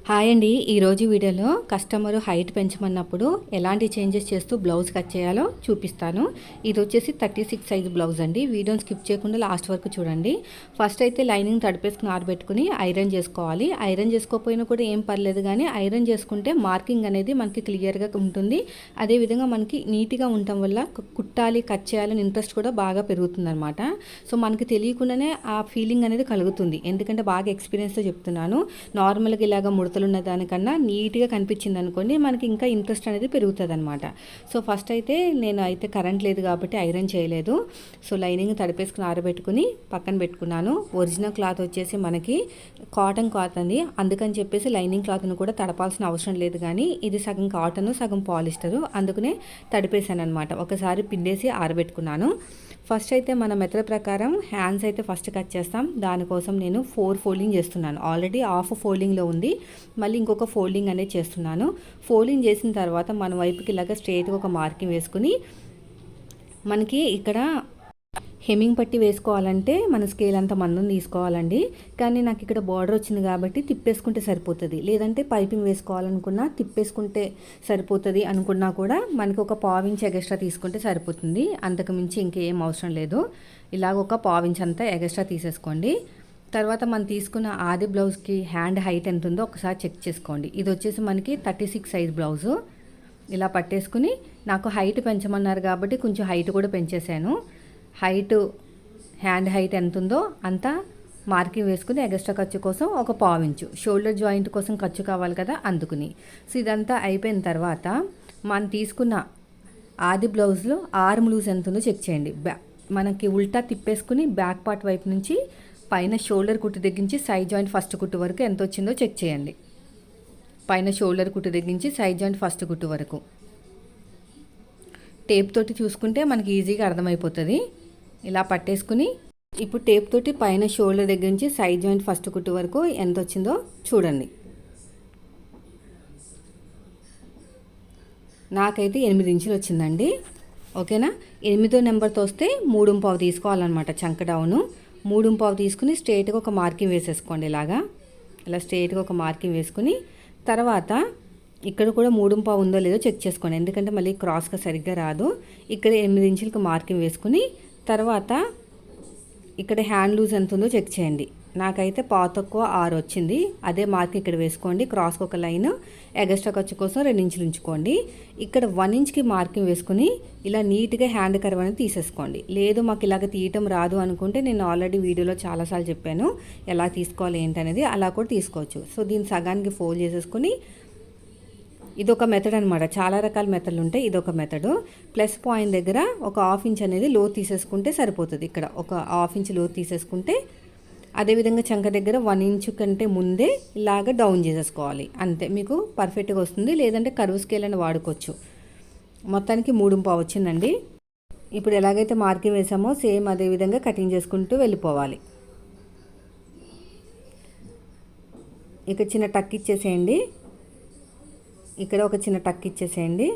Hi అండి. ఈరోజు వీడియోలో కస్టమర్ హైట్ పెంచమన్నప్పుడు ఎలాంటి చేంజెస్ చేస్తూ బ్లౌజ్ కట్ చేయాలో చూపిస్తాను. ఇది వచ్చేసి 36 సైజ్ బ్లౌజ్ అండి. వీడియోని స్కిప్ చేయకుండా లాస్ట్ వరకు చూడండి. ఫస్ట్ అయితే లైనింగ్ తడిపేసుకుని ఆరబెట్టుకుని ఐరన్ చేసుకోవాలి. ఐరన్ చేసుకోకపోయినా కూడా ఏం పర్లేదు, కానీ ఐరన్ చేసుకుంటే మార్కింగ్ అనేది మనకి క్లియర్గా ఉంటుంది. అదేవిధంగా మనకి నీట్గా ఉండటం వల్ల కుట్టాలి, కట్ చేయాలని ఇంట్రెస్ట్ కూడా బాగా పెరుగుతుందన్నమాట. సో మనకి తెలియకుండానే ఆ ఫీలింగ్ అనేది కలుగుతుంది. ఎందుకంటే బాగా ఎక్స్పీరియన్స్తో చెప్తున్నాను. నార్మల్గా ఇలాగ ముడతలు ఉన్న దానికన్నా నీట్గా కనిపించింది అనుకోండి, మనకి ఇంకా ఇంట్రెస్ట్ అనేది పెరుగుతుంది అనమాట. సో ఫస్ట్ అయితే నేను అయితే కరెంట్ లేదు కాబట్టి ఐరన్ చేయలేదు. సో లైనింగ్ తడిపేసుకుని ఆరబెట్టుకుని పక్కన పెట్టుకున్నాను. ఒరిజినల్ క్లాత్ వచ్చేసి మనకి కాటన్ క్లాత్ అండి. అందుకని చెప్పేసి లైనింగ్ క్లాత్ను కూడా తడపాల్సిన అవసరం లేదు, కానీ ఇది సగం కాటన్ సగం పాలిస్టరు, అందుకనే తడిపేశాను అనమాట. ఒకసారి పిండేసి ఆరబెట్టుకున్నాను. ఫస్ట్ అయితే మన మెథడ్ ప్రకారం హ్యాండ్స్ అయితే ఫస్ట్ కట్ చేస్తాం. దానికోసం నేను 4 ఫోల్డింగ్ చేస్తున్నాను. ఆల్రెడీ హాఫ్ ఫోల్డింగ్లో ఉంది, మళ్ళీ ఇంకొక ఫోల్డింగ్ అనేది చేస్తున్నాను. ఫోల్డింగ్ చేసిన తర్వాత మన వైపుకి ఇలాగ స్ట్రైట్గా ఒక మార్కింగ్ వేసుకుని, మనకి ఇక్కడ హెమ్మింగ్ పట్టి వేసుకోవాలంటే మన స్కేల్ అంత మందం తీసుకోవాలండి. కానీ నాకు ఇక్కడ బార్డర్ వచ్చింది కాబట్టి తిప్పేసుకుంటే సరిపోతుంది. లేదంటే పైపింగ్ వేసుకోవాలనుకున్నా తిప్పేసుకుంటే సరిపోతుంది అనుకున్నా కూడా మనకి ఒక పావించి ఎగస్ట్రా తీసుకుంటే సరిపోతుంది. అంతకు మించి ఇంకేం అవసరం లేదు. ఇలాగ ఒక పావించి అంతా ఎగస్ట్రా తీసేసుకోండి. తర్వాత మనం తీసుకున్న ఆది బ్లౌజ్కి హ్యాండ్ హైట్ ఎంత ఉందో ఒకసారి చెక్ చేసుకోండి. ఇది వచ్చేసి మనకి 36 సైజ్ బ్లౌజు. ఇలా పట్టేసుకుని, నాకు హైట్ పెంచమన్నారు కాబట్టి కొంచెం హైట్ కూడా పెంచేశాను. హైట్ హ్యాండ్ హైట్ ఎంత ఉందో అంత మార్కింగ్ వేసుకుని ఎగస్ట్రా ఖర్చు కోసం ఒక పావించు, షోల్డర్ జాయింట్ కోసం ఖర్చు కావాలి కదా అందుకుని. సో ఇదంతా అయిపోయిన తర్వాత మనం తీసుకున్న ఆది బ్లౌజ్లో ఆర్మ్ లూజ్ ఎంత ఉందో చెక్ చేయండి. మనకి ఉల్టా తిప్పేసుకుని బ్యాక్ పార్ట్ వైపు నుంచి పైన షోల్డర్ కుట్టు దగ్గరించి సైడ్ జాయింట్ ఫస్ట్ కుట్టు వరకు ఎంత వచ్చిందో చెక్ చేయండి. పైన షోల్డర్ కుట్టు దగ్గరించి సైడ్ జాయింట్ ఫస్ట్ కుట్టు వరకు టేప్ తోటి చూసుకుంటే మనకి ఈజీగా అర్థమైపోతుంది. ఇలా పట్టేసుకుని ఇప్పుడు టేప్ తోటి పైన షోల్డర్ దగ్గర నుంచి సైడ్ జాయింట్ ఫస్ట్ కుట్టు వరకు ఎంత వచ్చిందో చూడండి. నాకైతే 8 ఇంచులు వచ్చిందండి. ఓకేనా. 8వ నెంబర్తో వస్తే 3.5 తీసుకోవాలన్నమాట. చంక డౌను 3.5 తీసుకుని స్ట్రైట్గా ఒక మార్కింగ్ వేసేసుకోండి. ఇలా స్ట్రైట్గా ఒక మార్కింగ్ వేసుకుని తర్వాత ఇక్కడ కూడా 3.5 ఉందో లేదో చెక్ చేసుకోండి. ఎందుకంటే మళ్ళీ క్రాస్గా సరిగ్గా రాదు. ఇక్కడ 8 ఇంచులకు మార్కింగ్ వేసుకుని తర్వాత ఇక్కడ హ్యాండ్ లూజ్ ఎంత ఉందో చెక్ చేయండి. నాకైతే తక్కువ 6 వచ్చింది. అదే మార్క్ ఇక్కడ వేసుకోండి. క్రాస్కి ఒక లైన్, ఎగస్ట్రా ఖర్చు కోసం 2 ఇంచులు ఉంచుకోండి. ఇక్కడ 1 ఇంచ్కి మార్కింగ్ వేసుకుని ఇలా నీట్గా హ్యాండ్ కర్వ్ అనేది తీసేసుకోండి. లేదు మాకు ఇలాగ తీయటం రాదు అనుకుంటే నేను ఆల్రెడీ వీడియోలో చాలాసార్లు చెప్పాను ఎలా తీసుకోవాలి ఏంటనేది, అలా కూడా తీసుకోవచ్చు. సో దీన్ని సగానికి ఫోల్డ్ చేసేసుకుని, ఇదొక మెథడ్ అనమాట. చాలా రకాల మెథడ్లు ఉంటాయి, ఇదొక మెథడ్. ప్లస్ పాయింట్ దగ్గర ఒక 1/2 ఇంచ్ అనేది లో తీసేసుకుంటే సరిపోతుంది. ఇక్కడ ఒక 1/2 ఇంచ్ లో తీసేసుకుంటే, అదేవిధంగా చంక దగ్గర 1 ఇంచ్ కంటే ముందే ఇలాగ డౌన్ చేసేసుకోవాలి. అంతే, మీకు పర్ఫెక్ట్గా వస్తుంది. లేదంటే కర్వ్ స్కేల్ అని వాడుకోవచ్చు. మొత్తానికి 3.5 వచ్చిందండి. ఇప్పుడు ఎలాగైతే మార్కింగ్ వేసామో సేమ్ అదేవిధంగా కటింగ్ చేసుకుంటూ వెళ్ళిపోవాలి. ఇక చిన్న టక్ ఇచ్చేసేయండి. ఇక్కడ ఒక చిన్న టక్ ఇచ్చేసేయండి.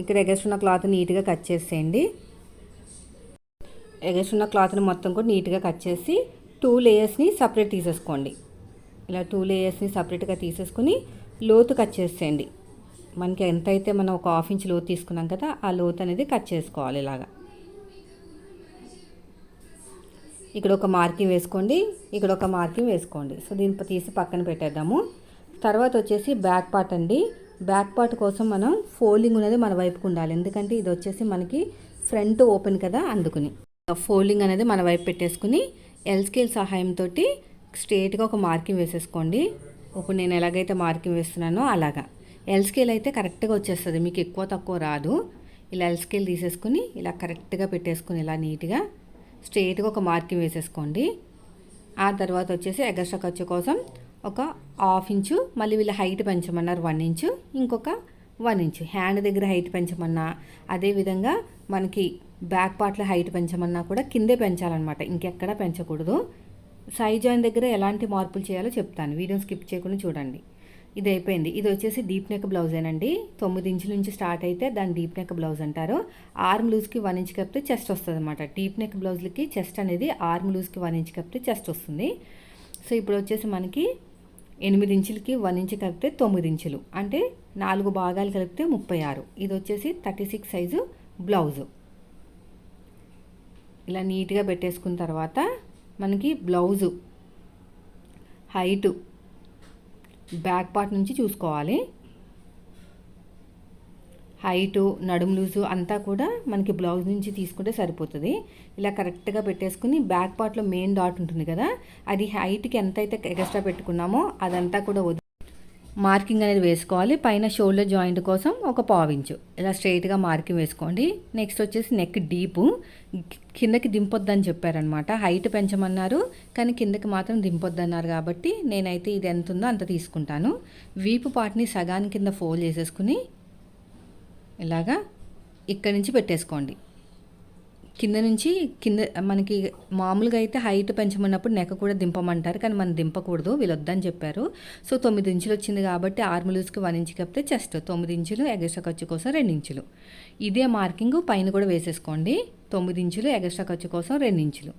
ఇక్కడ ఎగస్ట్రున్న క్లాత్ నీట్గా కట్ చేసేయండి. ఎగస్ట్రున్న క్లాత్ని మొత్తం కూడా నీట్గా కట్ చేసి 2 లేయర్స్ని సపరేట్ తీసేసుకోండి. ఇలా 2 లేయర్స్ని సపరేట్గా తీసేసుకుని లోతు కట్ చేసేయండి. మనకి ఎంతైతే మనం ఒక 1/2 ఇంచ్ లోతు తీసుకున్నాం కదా, ఆ లోతు అనేది కట్ చేసుకోవాలి. ఇలాగా ఇక్కడ ఒక మార్కింగ్ వేసుకోండి, ఇక్కడ ఒక మార్కింగ్ వేసుకోండి. సో దీన్ని తీసి పక్కన పెట్టేద్దాము. తర్వాత వచ్చేసి బ్యాక్ పార్ట్ అండి. బ్యాక్ పార్ట్ కోసం మనం ఫోల్డింగ్ అనేది మన వైపుకు ఉండాలి. ఎందుకంటే ఇది వచ్చేసి మనకి ఫ్రంట్ ఓపెన్ కదా, అందుకుని ఫోల్డింగ్ అనేది మన వైపు పెట్టేసుకుని ఎల్ స్కేల్ సహాయంతో స్ట్రేట్గా ఒక మార్కింగ్ వేసేసుకోండి. ఇప్పుడు నేను ఎలాగైతే మార్కింగ్ వేస్తున్నానో అలాగా ఎల్ స్కేల్ అయితే కరెక్ట్గా వచ్చేస్తుంది, మీకు ఎక్కువ తక్కువ రాదు. ఇలా ఎల్ స్కేల్ తీసేసుకుని ఇలా కరెక్ట్గా పెట్టేసుకుని ఇలా నీట్గా స్ట్రేట్గా ఒక మార్కింగ్ వేసేసుకోండి. ఆ తర్వాత వచ్చేసి ఎగస్ట్రా ఖర్చు కోసం ఒక 1/2 ఇంచు, మళ్ళీ వీళ్ళ హైట్ పెంచమన్నారు 1 ఇంచు, ఇంకొక 1 ఇంచు హ్యాండ్ దగ్గర హైట్ పెంచమన్నా, అదేవిధంగా మనకి బ్యాక్ పార్ట్లో హైట్ పెంచమన్నా కూడా కిందే పెంచాలన్నమాట, ఇంకెక్కడ పెంచకూడదు. సైడ్ జాయిన్ దగ్గర ఎలాంటి మార్పులు చేయాలో చెప్తాను, వీడియో స్కిప్ చేయకుండా చూడండి. ఇది అయిపోయింది. ఇది వచ్చేసి డీప్ నెక్ బ్లౌజేనండి. 9 ఇంచుల నుంచి స్టార్ట్ అయితే దాన్ని డీప్ నెక్ బ్లౌజ్ అంటారు. ఆర్మ్ లూజ్కి 1 ఇంచ్ కప్పితే చెస్ట్ వస్తుంది అనమాట. డీప్ నెక్ బ్లౌజ్లకి చెస్ట్ అనేది ఆర్మ్ లూజ్కి 1 ఇంచ్ కప్పితే చెస్ట్ వస్తుంది. సో ఇప్పుడు వచ్చేసి మనకి 8 ఇంచులకి 1 ఇంచ్ కలిపితే 9 ఇంచులు, అంటే 4 భాగాలు కలిపితే 36. ఇది వచ్చేసి 36 సైజు బ్లౌజు. ఇలా నీట్గా పెట్టేసుకున్న తర్వాత మనకి బ్లౌజు హైటు బ్యాక్ పార్ట్ నుంచి చూసుకోవాలి. హైటు, నడుము లూజు అంతా కూడా మనకి బ్లౌజ్ నుంచి తీసుకుంటే సరిపోతుంది. ఇలా కరెక్ట్గా పెట్టేసుకుని బ్యాక్ పార్ట్లో మెయిన్ డాట్ ఉంటుంది కదా, అది హైట్కి ఎంతైతే ఎక్స్ట్రా పెట్టుకున్నామో అదంతా కూడా మార్కింగ్ అనేది వేసుకోవాలి. పైన షోల్డర్ జాయింట్ కోసం ఒక 1/4 ఇంచు ఇలా స్ట్రైట్గా మార్కింగ్ వేసుకోండి. నెక్స్ట్ వచ్చేసి నెక్ డీపు కిందకి దింపొద్దని చెప్పారనమాట. హైట్ పెంచమన్నారు కానీ కిందకి మాత్రం దింపొద్దన్నారు కాబట్టి నేనైతే ఇది ఎంత ఉందో అంత తీసుకుంటాను. వీపు పార్ట్ని సగాని కింద ఫోల్డ్ చేసేసుకుని ఇలాగా ఇక్కడి నుంచి పెట్టేసుకోండి. కింద నుంచి కింద మనకి మామూలుగా అయితే హైట్ పెంచమన్నప్పుడు నెక్ కూడా దింపమంటారు కానీ మనం దింపకూడదు, వీళ్ళు వద్దని చెప్పారు. సో 9 ఇంచులు వచ్చింది కాబట్టి ఆర్మ్ లూజ్కి 1 ఇంచ్ కప్పితే చెస్ట్ 9 ఇంచులు, ఎగస్ట్రా ఖర్చు కోసం 2 ఇంచులు. ఇదే మార్కింగ్ పైన కూడా వేసేసుకోండి. 9 ఇంచులు, ఎగస్ట్రా ఖర్చు కోసం 2 ఇంచులు.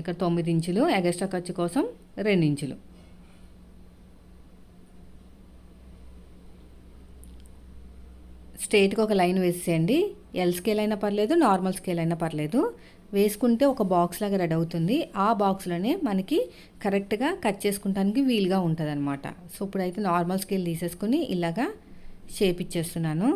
ఇక్కడ 9 ఇంచులు, ఎగస్ట్రా ఖర్చు కోసం 2 ఇంచులు. స్ట్రైట్గా ఒక లైన్ వేసేయండి. ఎల్ స్కేల్ అయినా పర్లేదు, నార్మల్ స్కేల్ అయినా పర్లేదు. వేసుకుంటే ఒక బాక్స్ లాగా రెడీ అవుతుంది. ఆ బాక్స్లోనే మనకి కరెక్ట్గా కట్ చేసుకుంటానికి వీలుగా ఉంటుంది అనమాట. సో ఇప్పుడైతే నార్మల్ స్కేల్ తీసేసుకుని ఇలాగా షేప్ ఇచ్చేస్తున్నాను.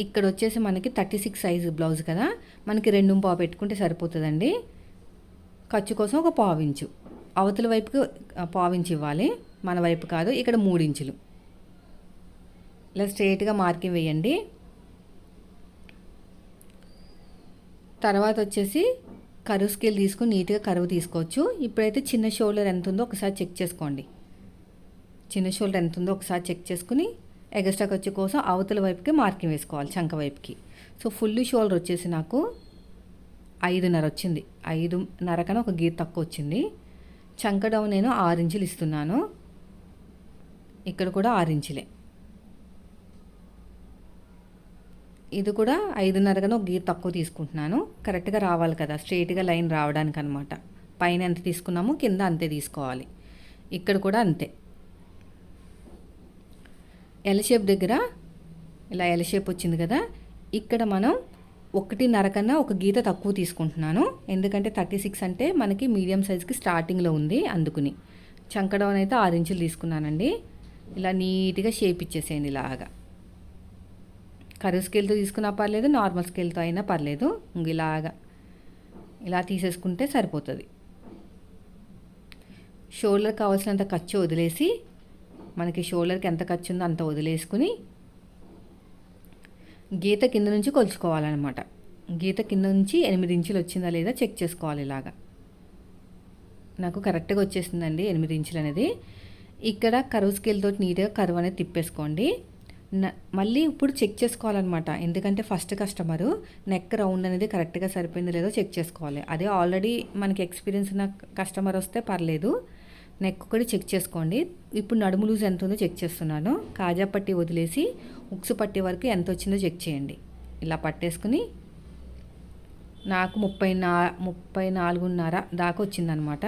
ఇక్కడ వచ్చేసి మనకి 36 సైజు బ్లౌజ్ కదా, మనకి 2.5 పెట్టుకుంటే సరిపోతుందండి. ఖర్చు కోసం ఒక 1/4 ఇంచు, అవతల వైపుకి 1/4 ఇంచు ఇవ్వాలి, మన వైపు కాదు. ఇక్కడ 3 ఇంచులు ఇలా స్ట్రైట్గా మార్కింగ్ వేయండి. తర్వాత వచ్చేసి కరువు స్కేల్ తీసుకుని నీట్గా కరువు తీసుకోవచ్చు. ఇప్పుడైతే చిన్న షోల్డర్ ఎంత ఉందో ఒకసారి చెక్ చేసుకోండి. చిన్న షోల్డర్ ఎంత ఉందో ఒకసారి చెక్ చేసుకుని ఎగస్ట్రా ఖర్చు కోసం అవతల వైపుకి మార్కింగ్ వేసుకోవాలి, చంక వైపుకి. సో ఫుల్ షోల్డర్ వచ్చేసి నాకు 5.5 వచ్చింది. 5.5 కన్నా ఒక గీత తక్కువ వచ్చింది. చంక డౌన్ నేను 6 ఇంచులు ఇస్తున్నాను. ఇక్కడ కూడా 6 ఇంచులే. ఇది కూడా 5.5 కన్నా ఒక గీత తక్కువ తీసుకుంటున్నాను. కరెక్ట్గా రావాలి కదా, స్ట్రైట్గా లైన్ రావడానికి అనమాట. పైన ఎంత తీసుకున్నామో కింద అంతే తీసుకోవాలి. ఇక్కడ కూడా అంతే. ఎల్ షేప్ దగ్గర ఇలా ఎల్ షేప్ వచ్చింది కదా, ఇక్కడ మనం 1.5 కన్నా ఒక గీత తక్కువ తీసుకుంటున్నాను. ఎందుకంటే 36 అంటే మనకి మీడియం సైజ్కి స్టార్టింగ్లో ఉంది, అందుకుని. చంక డౌన్ అయితే 6 ఇంచులు తీసుకున్నానండి. ఇలా నీట్గా షేప్ ఇచ్చేసేయండి. ఇలాగా కరువు స్కేల్తో తీసుకున్నా పర్లేదు, నార్మల్ స్కేల్తో అయినా పర్లేదు. ఇలాగా ఇలా తీసేసుకుంటే సరిపోతుంది. షోల్డర్ కావాల్సినంత ఖర్చు వదిలేసి, మనకి షోల్డర్కి ఎంత ఖర్చు ఉందో అంత వదిలేసుకుని గీత కింద నుంచి కొలుచుకోవాలన్నమాట. గీత కింద నుంచి 8 ఇంచులు వచ్చిందా లేదా చెక్ చేసుకోవాలి. ఇలాగా నాకు కరెక్ట్గా వచ్చేసిందండి 8 ఇంచులు అనేది. ఇక్కడ కరువు స్కేల్ తోటి నీట్గా కరువు అనేది తిప్పేసుకోండి. మళ్ళీ ఇప్పుడు చెక్ చేసుకోవాలన్నమాట. ఎందుకంటే ఫస్ట్ కస్టమరు నెక్ రౌండ్ అనేది కరెక్ట్గా సరిపోయిందో లేదో చెక్ చేసుకోవాలి. అదే ఆల్రెడీ మనకి ఎక్స్పీరియన్స్ ఉన్న కస్టమర్ వస్తే పర్లేదు, నెక్ కూడా చెక్ చేసుకోండి. ఇప్పుడు నడుము లూజ్ ఎంత ఉందో చెక్ చేస్తున్నాను. కాజా పట్టి వదిలేసి ఉక్సు పట్టి వరకు ఎంత వచ్చిందో చెక్ చేయండి. ఇలా పట్టేసుకుని నాకు 34.5 దాకా వచ్చిందనమాట.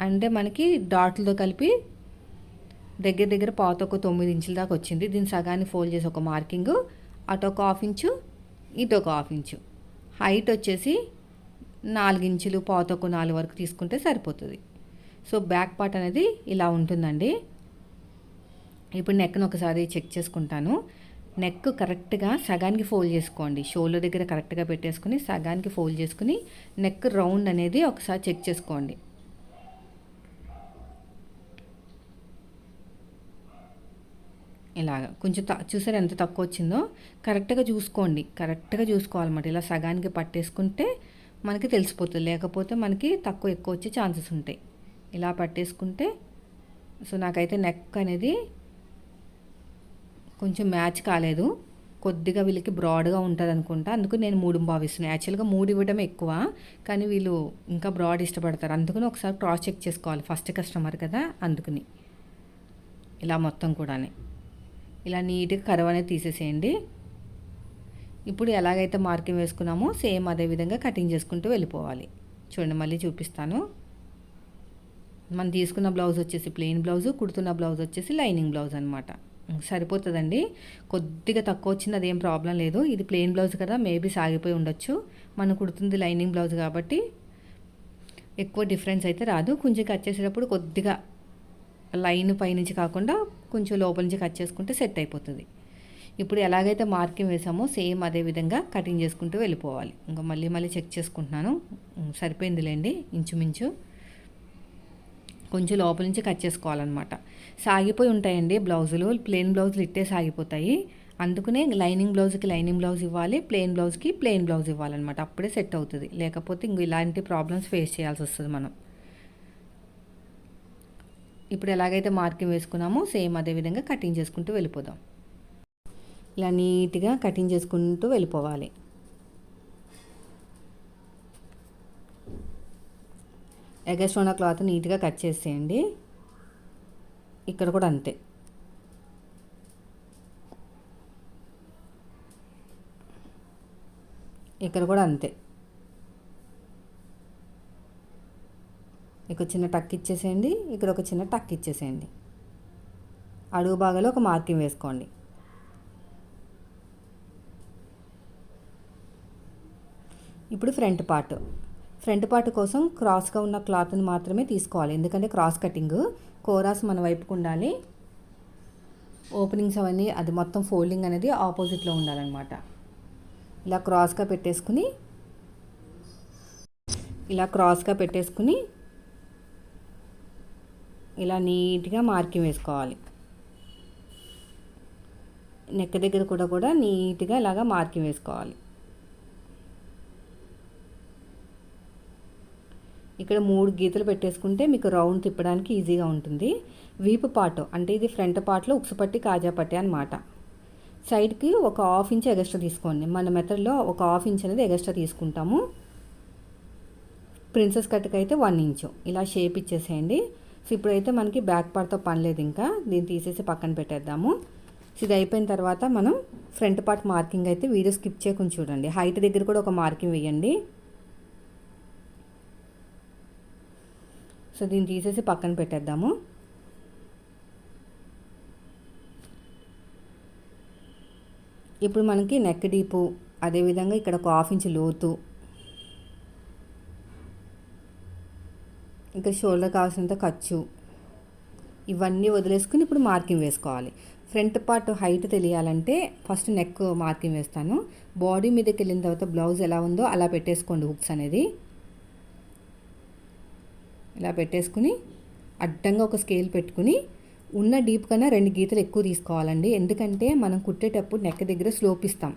అంటే మనకి డాట్లతో కలిపి దగ్గర దగ్గర 9 ఇంచుల దాకా వచ్చింది. దీన్ని సగాన్ని ఫోల్డ్ చేసి ఒక మార్కింగ్, అటు ఒక 1/2 ఇంచు, ఇటు ఒక 1/2 ఇంచు. హైట్ వచ్చేసి 4 ఇంచులు 4 వరకు తీసుకుంటే సరిపోతుంది. సో బ్యాక్ పార్ట్ అనేది ఇలా ఉంటుందండి. ఇప్పుడు నెక్ను ఒకసారి చెక్ చేసుకుంటాను. నెక్ కరెక్ట్గా సగానికి ఫోల్డ్ చేసుకోండి. షోల్డర్ దగ్గర కరెక్ట్గా పెట్టేసుకుని సగానికి ఫోల్డ్ చేసుకుని నెక్ రౌండ్ అనేది ఒకసారి చెక్ చేసుకోండి. ఇలాగ కొంచెం చూసారు ఎంత తక్కువ వచ్చిందో. కరెక్ట్గా చూసుకోండి, కరెక్ట్గా చూసుకోవాలన్నమాట. ఇలా సగానికి పట్టేసుకుంటే మనకి తెలిసిపోతుంది, లేకపోతే మనకి తక్కువ ఎక్కువ వచ్చే ఛాన్సెస్ ఉంటాయి. ఇలా పట్టేసుకుంటే సో నాకైతే నెక్ అనేది కొంచెం మ్యాచ్ కాలేదు. కొద్దిగా వీళ్ళకి బ్రాడ్గా ఉంటుంది అనుకుంటా, అందుకు నేను 3 ఇస్తున్నాను. యాక్చువల్గా 3 ఇవ్వడం ఎక్కువ, కానీ వీళ్ళు ఇంకా బ్రాడ్ ఇష్టపడతారు. అందుకని ఒకసారి క్రాస్ చెక్ చేసుకోవాలి, ఫస్ట్ కస్టమర్ కదా, అందుకని ఇలా మొత్తం కూడా ఇలా నీట్గా కర్వ్ అనేది తీసేసేయండి. ఇప్పుడు ఎలాగైతే మార్కింగ్ వేసుకున్నామో సేమ్ అదే విధంగా కటింగ్ చేసుకుంటూ వెళ్ళిపోవాలి. చూడండి, మళ్ళీ చూపిస్తాను. మనం తీసుకున్న బ్లౌజ్ వచ్చేసి ప్లెయిన్ బ్లౌజు, కుడుతున్న బ్లౌజ్ వచ్చేసి లైనింగ్ బ్లౌజ్ అనమాట. సరిపోతుందండి. కొద్దిగా తక్కువ వచ్చింది, అదేం ప్రాబ్లం లేదు. ఇది ప్లెయిన్ బ్లౌజ్ కదా, మేబీ సాగిపోయి ఉండొచ్చు. మనం కుడుతుంది లైనింగ్ బ్లౌజ్ కాబట్టి ఎక్కువ డిఫరెన్స్ అయితే రాదు. కొంచెం కట్ చేసేటప్పుడు కొద్దిగా లైన్ పైనుంచి కాకుండా కొంచెం లోపల నుంచి కట్ చేసుకుంటే సెట్ అయిపోతుంది. ఇప్పుడు ఎలాగైతే మార్కింగ్ వేసామో సేమ్ అదే విధంగా కటింగ్ చేసుకుంటూ వెళ్ళిపోవాలి. ఇంకా మళ్ళీ చెక్ చేసుకుంటున్నాను, సరిపోయిందిలేండి ఇంచుమించు. కొంచెం లోపల నుంచి కట్ చేసుకోవాలన్నమాట. సాగిపోయి ఉంటాయండి బ్లౌజులు, ప్లెయిన్ బ్లౌజులు ఇట్టే సాగిపోతాయి. అందుకనే లైనింగ్ బ్లౌజ్కి లైనింగ్ బ్లౌజ్ ఇవ్వాలి, ప్లెయిన్ బ్లౌజ్కి ప్లెయిన్ బ్లౌజ్ ఇవ్వాలన్నమాట. అప్పుడే సెట్ అవుతుంది, లేకపోతే ఇంక ఇలాంటి ప్రాబ్లమ్స్ ఫేస్ చేయాల్సి వస్తుంది మనం. ఇప్పుడు ఎలాగైతే మార్కింగ్ వేసుకున్నామో సేమ్ అదే విధంగా కటింగ్ చేసుకుంటూ వెళ్ళిపోదాం. ఇలా నీట్గా కటింగ్ చేసుకుంటూ వెళ్ళిపోవాలి. ఎగస్ట్ ఉన్న క్లాత్ నీట్గా కట్ చేసేయండి. ఇక్కడ కూడా అంతే. ఇక్కడ కూడా అంతే. ఇక్కడ చిన్న టక్ ఇచ్చేసేయండి, ఇక్కడ ఒక చిన్న టక్ ఇచ్చేసేయండి. అడుగు భాగంలో ఒక మార్కింగ్ వేసుకోండి. ఇప్పుడు ఫ్రంట్ పార్ట్ కోసం క్రాస్గా ఉన్న క్లాత్ని మాత్రమే తీసుకోవాలి, ఎందుకంటే క్రాస్ కటింగ్ కోరాస్ మన వైపుకు ఉండాలి. ఓపెనింగ్స్ అవన్నీ అది మొత్తం ఫోల్డింగ్ అనేది ఆపోజిట్లో ఉండాలన్నమాట. ఇలా క్రాస్గా పెట్టేసుకుని ఇలా నీట్గా మార్కింగ్ వేసుకోవాలి. నెక్ దగ్గర కూడా నీట్గా ఇలాగా మార్కింగ్ వేసుకోవాలి. ఇక్కడ 3 గీతలు పెట్టేసుకుంటే మీకు రౌండ్ తిప్పడానికి ఈజీగా ఉంటుంది. వీపు పార్ట్ అంటే ఇది ఫ్రంట్ పార్ట్లో ఉక్సుపట్టి కాజాపట్టి అనమాట. సైడ్కి ఒక 1/2 ఇంచ్ ఎగస్ట్రా తీసుకోండి. మన మెథడ్లో ఒక 1/2 ఇంచ్ అనేది ఎగస్ట్రా తీసుకుంటాము. ప్రిన్సెస్ కట్కి అయితే 1 ఇంచు ఇలా షేప్ ఇచ్చేసేయండి. సో ఇప్పుడైతే మనకి బ్యాక్ పార్ట్తో పని లేదు, ఇంకా దీన్ని తీసేసి పక్కన పెట్టేద్దాము. సో ఇది అయిపోయిన తర్వాత మనం ఫ్రంట్ పార్ట్ మార్కింగ్ అయితే వీడియో స్కిప్ చేయకుండా చూడండి. హైట్ దగ్గర కూడా ఒక మార్కింగ్ వేయండి. సో దీన్ని తీసేసి పక్కన పెట్టేద్దాము. ఇప్పుడు మనకి నెక్ డీపు, అదేవిధంగా ఇక్కడ ఒక 1/2 ఇంచ్ లోతు, ఇంకా షోల్డర్ కావాల్సినంత ఖర్చు, ఇవన్నీ వదిలేసుకుని ఇప్పుడు మార్కింగ్ వేసుకోవాలి. ఫ్రంట్ పార్ట్ హైట్ తెలియాలంటే ఫస్ట్ నెక్ మార్కింగ్ వేస్తాను. బాడీ మీదకి వెళ్ళిన తర్వాత బ్లౌజ్ ఎలా ఉందో అలా పెట్టేసుకోండి. హుక్స్ అనేది ఇలా పెట్టేసుకుని అడ్డంగా ఒక స్కేల్ పెట్టుకుని ఉన్న డీప్ కన్నా 2 గీతలు ఎక్కువ తీసుకోవాలండి. ఎందుకంటే మనం కుట్టేటప్పుడు నెక్ దగ్గర స్లోప్ ఇస్తాం,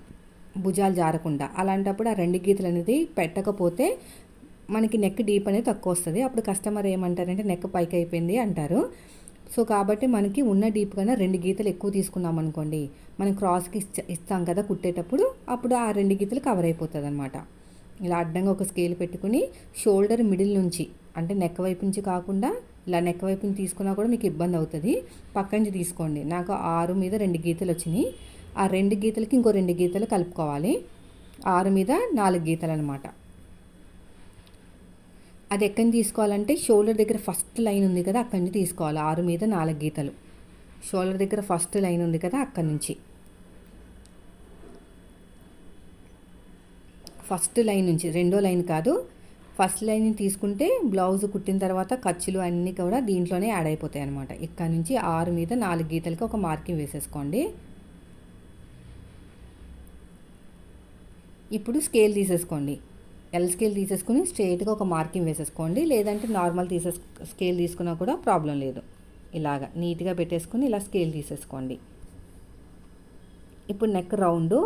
భుజాలు జారకుండా. అలాంటప్పుడు ఆ 2 గీతలు అనేది పెట్టకపోతే మనకి నెక్ డీప్ అనేది తక్కువ వస్తుంది. అప్పుడు కస్టమర్ ఏమంటారంటే నెక్ పైకి అయిపోయింది అంటారు. సో కాబట్టి మనకి ఉన్న డీప్ కన్నా 2 గీతలు ఎక్కువ తీసుకున్నాం అనుకోండి, మనం క్రాస్కి ఇస్తాం కదా కుట్టేటప్పుడు, అప్పుడు ఆ 2 గీతలు కవర్ అయిపోతుంది అనమాట. ఇలా అడ్డంగా ఒక స్కేల్ పెట్టుకుని షోల్డర్ మిడిల్ నుంచి, అంటే నెక్ వైపు నుంచి కాకుండా ఇలా నెక్ వైపు నుంచి తీసుకున్నా కూడా మీకు ఇబ్బంది అవుతుంది, పక్క నుంచి తీసుకోండి. నాకు 6 మీద 2 గీతలు వచ్చినాయి. ఆ 2 గీతలకి ఇంకో 2 గీతలు కలుపుకోవాలి. 6 మీద 4 గీతలు అనమాట. అది ఎక్కడి నుంచి తీసుకోవాలంటే షోల్డర్ దగ్గర ఫస్ట్ లైన్ ఉంది కదా, అక్కడి నుంచి తీసుకోవాలి. 6 మీద 4 గీతలు షోల్డర్ దగ్గర ఫస్ట్ లైన్ ఉంది కదా, అక్కడి నుంచి ఫస్ట్ లైన్ నుంచి, రెండో లైన్ కాదు, ఫస్ట్ లైన్ తీసుకుంటే బ్లౌజ్ కుట్టిన తర్వాత ఖర్చులు అన్నీ కూడా దీంట్లోనే యాడ్ అయిపోతాయి అనమాట. ఇక్కడ నుంచి 6 మీద 4 గీతలకి ఒక మార్కింగ్ వేసేసుకోండి. ఇప్పుడు స్కేల్ తీసేసుకోండి. ఎల్ స్కేల్ తీసేసుకుని స్ట్రైట్గా ఒక మార్కింగ్ వేసేసుకోండి. లేదంటే నార్మల్ స్కేల్ తీసుకున్నా కూడా ప్రాబ్లం లేదు. ఇలాగా నీట్గా పెట్టేసుకుని ఇలా స్కేల్ తీసేసుకోండి. ఇప్పుడు నెక్ రౌండ్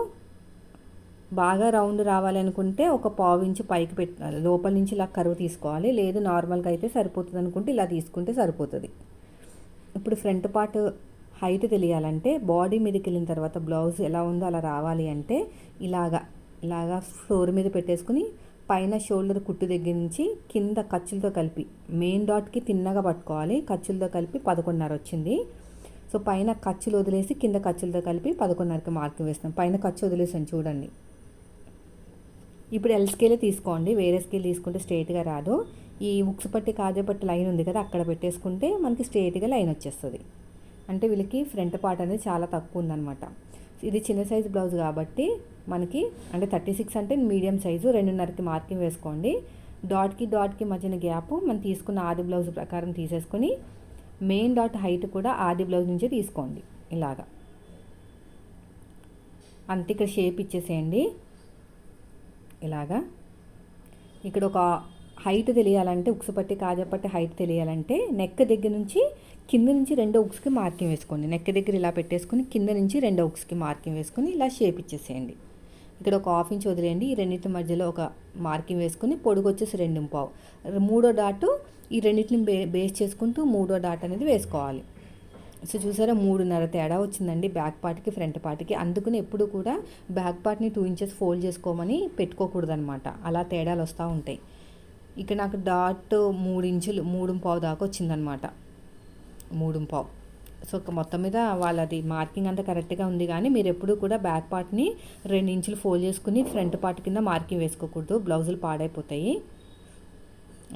బాగా రౌండ్ రావాలనుకుంటే ఒక 1/2 ఇంచ్ పైకి పెట్టాలి, లోపల నుంచి ఇలా కరువు తీసుకోవాలి. లేదు నార్మల్గా అయితే సరిపోతుంది అనుకుంటే ఇలా తీసుకుంటే సరిపోతుంది. ఇప్పుడు ఫ్రంట్ పార్ట్ హైట్ తెలియాలంటే బాడీ మీదకి వెళ్ళిన తర్వాత బ్లౌజ్ ఎలా ఉందో అలా రావాలి అంటే ఇలాగా ఫ్లోర్ మీద పెట్టేసుకుని పైన షోల్డర్ కుట్టు దగ్గర నుంచి కింద ఖర్చులతో కలిపి మెయిన్ డాట్కి తిన్నగా పట్టుకోవాలి. ఖర్చులతో కలిపి 11.5 వచ్చింది. సో పైన ఖర్చులు వదిలేసి కింద ఖర్చులతో కలిపి 11.5కి మార్కింగ్ వేస్తాం. పైన ఖర్చు వదిలేసాను చూడండి. ఇప్పుడు ఎల్ స్కేలే తీసుకోండి, వేరే స్కేల్ తీసుకుంటే స్ట్రైట్గా రాదు. ఈ ఉక్స్ పట్టి కాజాపట్టి లైన్ ఉంది కదా, అక్కడ పెట్టేసుకుంటే మనకి స్ట్రైట్గా లైన్ వచ్చేస్తుంది. అంటే వీళ్ళకి ఫ్రంట్ పార్ట్ అనేది చాలా తక్కువ ఉందన్నమాట. ఇది చిన్న సైజు బ్లౌజ్ కాబట్టి మనకి అంటే 36 అంటే మీడియం సైజు 2.5కి మార్కింగ్ వేసుకోండి. డాట్కి మధ్యన గ్యాప్ మనం తీసుకున్న ఆది బ్లౌజ్ ప్రకారం తీసేసుకొని మెయిన్ డాట్ హైట్ కూడా ఆది బ్లౌజ్ నుంచే తీసుకోండి. ఇలాగా అంతే. ఇక్కడ షేప్ ఇచ్చేసేయండి. ఇలాగా ఇక్కడ ఒక హైట్ తెలియాలంటే ఉక్స్ పట్టి కాజాపట్టి హైట్ తెలియాలంటే నెక్ దగ్గర నుంచి కింద నుంచి రెండో ఉక్స్కి మార్కింగ్ వేసుకోండి. నెక్ దగ్గర ఇలా పెట్టేసుకొని కింద నుంచి రెండో ఉక్స్కి మార్కింగ్ వేసుకొని ఇలా షేప్ ఇచ్చేసేయండి. ఇక్కడ ఒక 1/2 ఇంచ్ వదిలేయండి. ఈ రెండింటి మధ్యలో ఒక మార్కింగ్ వేసుకొని పొడుగు వచ్చేసి 2.5. మూడో డాట్ ఈ రెండింటిని బేస్ చేసుకుంటూ మూడో డాట్ అనేది వేసుకోవాలి. సో చూసారా 3.5 తేడా వచ్చిందండి బ్యాక్ పార్ట్కి ఫ్రంట్ పార్ట్కి. అందుకని ఎప్పుడు కూడా బ్యాక్ పార్ట్ని 2 ఇంచెస్ ఫోల్డ్ చేసుకోమని పెట్టుకోకూడదు అనమాట. అలా తేడాలు వస్తూ ఉంటాయి. ఇక్కడ నాకు డాట్ 3 ఇంచులు 3.5 దాకా వచ్చిందనమాట. 3.5. సో మొత్తం మీద వాళ్ళది మార్కింగ్ అంతా కరెక్ట్గా ఉంది. కానీ మీరు ఎప్పుడు కూడా బ్యాక్ పార్ట్ని 2 ఇంచులు ఫోల్డ్ చేసుకుని ఫ్రంట్ పార్ట్ కింద మార్కింగ్ వేసుకోకూడదు, బ్లౌజులు పాడైపోతాయి.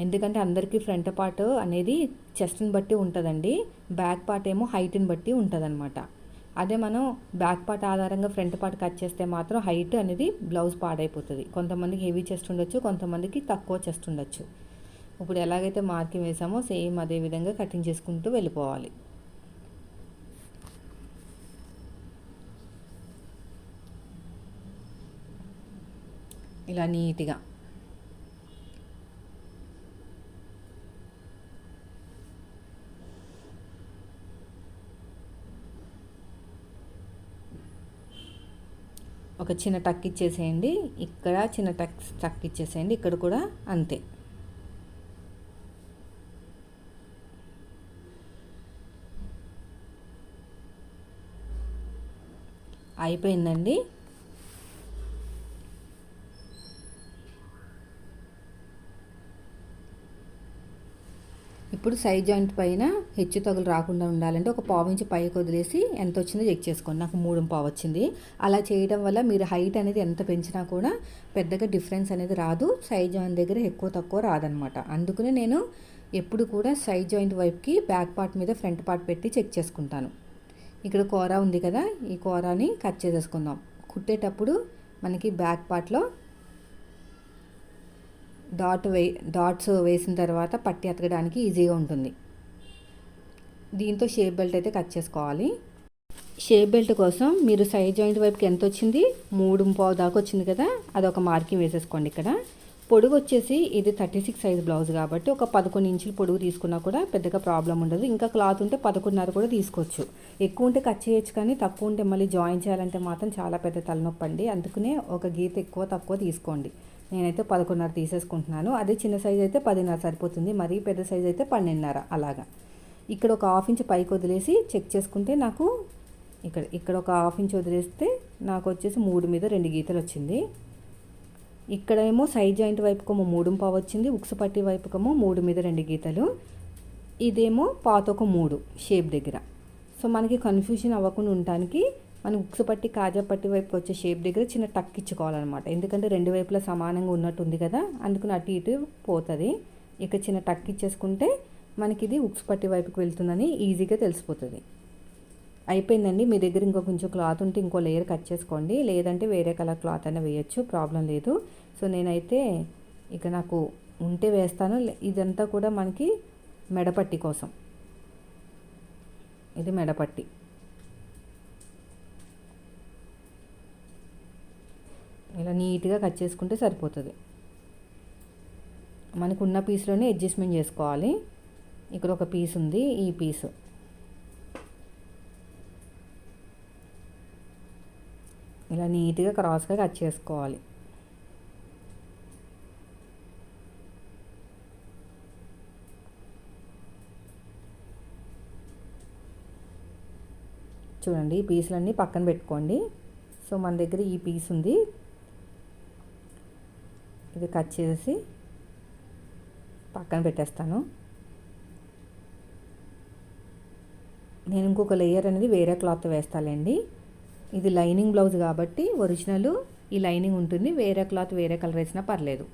ఎందుకంటే అందరికీ ఫ్రంట్ పార్ట్ అనేది చెస్ట్ని బట్టి ఉంటుందండి, బ్యాక్ పార్ట్ ఏమో హైట్ని బట్టి ఉంటుందన్నమాట. అదే మనం బ్యాక్ పార్ట్ ఆధారంగా ఫ్రంట్ పార్ట్ కట్ చేస్తే మాత్రం హైట్ అనేది బ్లౌజ్ పాడైపోతుంది. కొంతమందికి హెవీ చెస్ట్ ఉండొచ్చు, కొంతమందికి తక్కువ చెస్ట్ ఉండొచ్చు. ఇప్పుడు ఎలాగైతే మార్కింగ్ వేసామో సేమ్ అదే విధంగా కటింగ్ చేసుకుంటూ వెళ్ళిపోవాలి. ఇలా నీట్గా ఒక చిన్న టక్ ఇచ్చేసేయండి. ఇక్కడ చిన్న టక్ ఇచ్చేసేయండి. ఇక్కడ కూడా అంతే. అయిపోయిందండి. ఇప్పుడు సైడ్ జాయింట్ పైన హెచ్చు తగులు రాకుండా ఉండాలంటే ఒక 1/4 ఇంచ్ పైకి వదిలేసి ఎంత వచ్చిందో చెక్ చేసుకోండి. నాకు 3.5 వచ్చింది. అలా చేయడం వల్ల మీరు హైట్ అనేది ఎంత పెంచినా కూడా పెద్దగా డిఫరెన్స్ అనేది రాదు. సైడ్ జాయింట్ దగ్గర ఎక్కువ తక్కువ రాదనమాట. అందుకనే నేను ఎప్పుడు కూడా సైడ్ జాయింట్ వైపుకి బ్యాక్ పార్ట్ మీద ఫ్రంట్ పార్ట్ పెట్టి చెక్ చేసుకుంటాను. ఇక్కడ కూర ఉంది కదా, ఈ కూరని కట్ చేసేసుకుందాం. కుట్టేటప్పుడు మనకి బ్యాక్ పార్ట్లో డాట్స్ వేసిన తర్వాత పట్టి అతకడానికి ఈజీగా ఉంటుంది. దీంతో షేప్ బెల్ట్ అయితే కట్ చేసుకోవాలి. షేప్ బెల్ట్ కోసం మీరు సైడ్ జాయింట్ వైపుకి ఎంత వచ్చింది, 3.5 దాకా వచ్చింది కదా, అదొక మార్కింగ్ వేసేసుకోండి. ఇక్కడ పొడుగు వచ్చేసి ఇది 36 సైజ్ బ్లౌజ్ కాబట్టి ఒక 11 ఇంచులు పొడుగు తీసుకున్నా కూడా పెద్దగా ప్రాబ్లం ఉండదు. ఇంకా క్లాత్ ఉంటే 11.5 కూడా తీసుకోవచ్చు. ఎక్కువ ఉంటే కట్ చేయొచ్చు, కానీ తక్కువ ఉంటే మళ్ళీ జాయిన్ చేయాలంటే మాత్రం చాలా పెద్ద తలనొప్పి అండి. అందుకనే ఒక గీత ఎక్కువ తక్కువ తీసుకోండి. నేనైతే 11.5 తీసేసుకుంటున్నాను. అదే చిన్న సైజ్ అయితే 10.5 సరిపోతుంది. మరీ పెద్ద సైజ్ అయితే 12.5 అలాగా. ఇక్కడ ఒక 1/2 ఇంచ్ పైకి వదిలేసి చెక్ చేసుకుంటే నాకు ఇక్కడ ఒక 1/2 ఇంచ్ వదిలేస్తే నాకు వచ్చేసి 3 మీద 2 గీతలు వచ్చింది. ఇక్కడ ఏమో సైడ్ జాయింట్ వైపుకేమో 3.5 వచ్చింది, ఉక్స్ పట్టి వైపుకేమో 3 మీద 2 గీతలు. ఇదేమో పాతొక 3 షేప్ దగ్గర. సో మనకి కన్ఫ్యూజన్ అవ్వకుండా ఉండటానికి మనం ఉక్స్ పట్టి కాజా పట్టి వైపు వచ్చే షేప్ దగ్గర చిన్న టక్ ఇచ్చుకోవాలన్నమాట. ఎందుకంటే 2 వైపులా సమానంగా ఉన్నట్టు ఉంది కదా, అందుకని అటు ఇటు పోతుంది. ఇక చిన్న టక్ ఇచ్చేసుకుంటే మనకి ఇది ఉక్స్ పట్టి వైపుకి వెళ్తుందని ఈజీగా తెలిసిపోతుంది. అయిపోయిందండి. మీ దగ్గర ఇంకో కొంచెం క్లాత్ ఉంటే ఇంకో లేయర్ కట్ చేసుకోండి, లేదంటే వేరే కలర్ క్లాత్ అయినా వేయచ్చు, ప్రాబ్లం లేదు. సో నేనైతే ఇక నాకు ఉంటే వేస్తాను. ఇదంతా కూడా మనకి మెడపట్టి కోసం, ఇది మెడపట్టి. ఇలా నీట్గా కట్ చేసుకుంటే సరిపోతుంది. మనకు ఉన్న పీస్లోనే అడ్జస్ట్మెంట్ చేసుకోవాలి. ఇక్కడ ఒక పీస్ ఉంది, ఈ పీసు ఇలా నీట్గా క్రాస్గా కట్ చేసుకోవాలి. చూడండి ఈ పీసులన్నీ పక్కన పెట్టుకోండి. సో మన దగ్గర ఈ పీస్ ఉంది, ఇది కట్ చేసి పక్కన పెట్టేస్తాను. నేను ఇంకొక లేయర్ అనేది వేరే క్లాత్ వేస్తానండి. ఇది లైనింగ్ బ్లౌజ్ కాబట్టి ఒరిజినల్ ఈ లైనింగ్ ఉంటుంది, వేరే క్లాత్ వేరే కలర్ వేసినా పర్లేదు.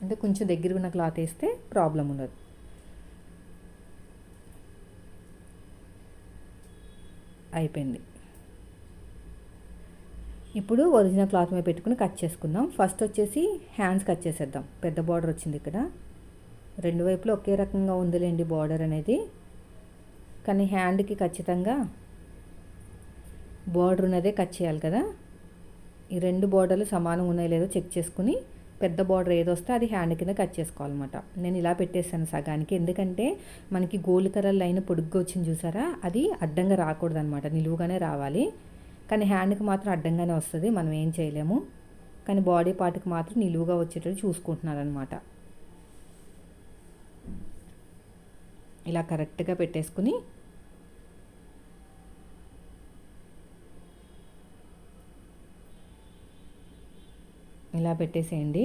అంటే కొంచెం దగ్గర ఉన్న క్లాత్ వేస్తే ప్రాబ్లం ఉండదు. అయిపోయింది. ఇప్పుడు ఒరిజినల్ క్లాత్ మీద పెట్టుకుని కట్ చేసుకుందాం. ఫస్ట్ వచ్చేసి హ్యాండ్స్ కట్ చేసేద్దాం. పెద్ద బార్డర్ వచ్చింది ఇక్కడ, రెండు వైపులో ఒకే రకంగా ఉందిలేండి బార్డర్ అనేది, కానీ హ్యాండ్కి ఖచ్చితంగా బార్డర్ ఉన్నదే కట్ చేయాలి కదా. ఈ రెండు బార్డర్లు సమానంగా ఉన్నాయో లేదో చెక్ చేసుకుని పెద్ద బార్డర్ ఏదో వస్తే అది హ్యాండ్ కింద కట్ చేసుకోవాలన్నమాట. నేను ఇలా పెట్టేసాను సగానికి, ఎందుకంటే మనకి గోల్డ్ కలర్ లైన్ పొడుగ్గా వచ్చింది చూసారా, అది అడ్డంగా రాకూడదనమాట, నిలువుగానే రావాలి. కానీ హ్యాండ్కి మాత్రం అడ్డంగానే వస్తుంది, మనం ఏం చేయలేము. కానీ బాడీ పార్ట్కి మాత్రం నిలువుగా వచ్చేటట్టు చూసుకుంటున్నారనమాట. ఇలా కరెక్ట్గా పెట్టేసుకుని ఇలా పెట్టేసేయండి.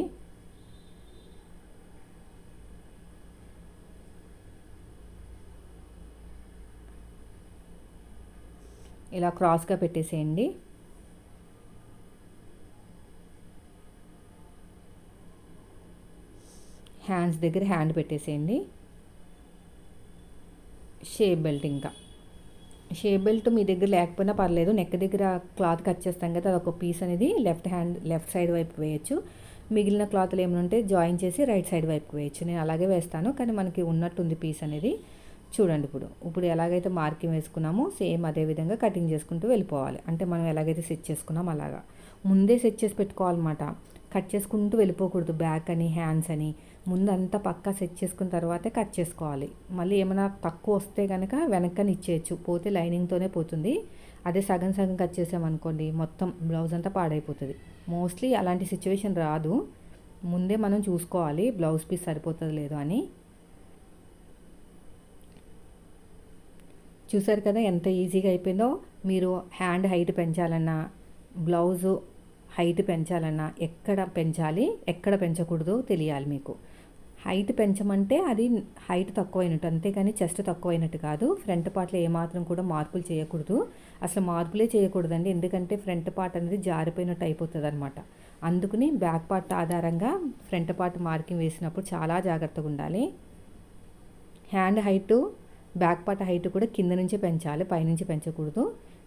ఇలా క్రాస్గా పెట్టేసేయండి. హ్యాండ్స్ దగ్గర హ్యాండ్ పెట్టేసేయండి. షేప్ బెల్ట్, ఇంకా షేప్ బెల్ట్ మీ దగ్గర లేకపోయినా పర్లేదు, నెక్ దగ్గర క్లాత్ కట్ చేస్తాం కదా, అదొక పీస్ అనేది లెఫ్ట్ సైడ్ వైపు వేయచ్చు. మిగిలిన క్లాత్లు ఏమైనా ఉంటే జాయిన్ చేసి రైట్ సైడ్ వైపు వేయచ్చు. నేను అలాగే వేస్తాను, కానీ మనకి ఉన్నట్టుంది పీస్ అనేది. చూడండి ఇప్పుడు ఎలాగైతే మార్కింగ్ వేసుకున్నామో సేమ్ అదే విధంగా కటింగ్ చేసుకుంటూ వెళ్ళిపోవాలి. అంటే మనం ఎలాగైతే సెట్ చేసుకున్నామో అలాగా ముందే సెట్ చేసి పెట్టుకోవాలన్నమాట. కట్ చేసుకుంటూ వెళ్ళిపోకూడదు, బ్యాక్ అని హ్యాండ్స్ అని. ముందు అంతా పక్కా సెట్ చేసుకున్న తర్వాతే కట్ చేసుకోవాలి. మళ్ళీ ఏమైనా తక్కువ వస్తే కనుక వెనక్కని ఇచ్చేయచ్చు, పోతే లైనింగ్తోనే పోతుంది. అదే సగం సగం కట్ చేసామనుకోండి మొత్తం బ్లౌజ్ అంతా పాడైపోతుంది. మోస్ట్లీ అలాంటి సిచ్యువేషన్ రాదు, ముందే మనం చూసుకోవాలి బ్లౌజ్ పీస్ సరిపోతుంది లేదో అని. చూసారు కదా ఎంత ఈజీగా అయిపోయిందో. మీరు హ్యాండ్ హైట్ పెంచాలన్నా, బ్లౌజు హైట్ పెంచాలన్నా ఎక్కడ పెంచాలి ఎక్కడ పెంచకూడదో తెలియాలి మీకు. హైట్ పెంచమంటే అది హైట్ తక్కువైనట్టు, అంతేకాని చెస్ట్ తక్కువైనట్టు కాదు. ఫ్రంట్ పార్ట్లో ఏమాత్రం కూడా మార్పులు చేయకూడదు, అసలు మార్పులే చేయకూడదండి. ఎందుకంటే ఫ్రంట్ పార్ట్ అనేది జారిపోయినట్టు అయిపోతుంది అనమాట. అందుకని బ్యాక్ పార్ట్ ఆధారంగా ఫ్రంట్ పార్ట్ మార్కింగ్ వేసినప్పుడు చాలా జాగ్రత్తగా ఉండాలి. Hand height back part height కూడా కింద నుంచి పెంచాలి, పైనుంచి పెంచకూడదు.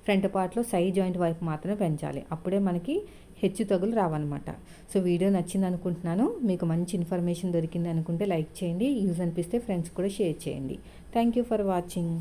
ఫ్రంట్ పార్ట్లో సైడ్ జాయింట్ వైపు మాత్రమే పెంచాలి, అప్పుడే మనకి హెచ్చు తగులు రావన్నమాట. సో వీడియో నచ్చింది అనుకుంటున్నాను, మీకు మంచి ఇన్ఫర్మేషన్ దొరికింది అనుకుంటే లైక్ చేయండి, యూజ్ అనిపిస్తే ఫ్రెండ్స్ కూడా షేర్ చేయండి. Thank you for watching.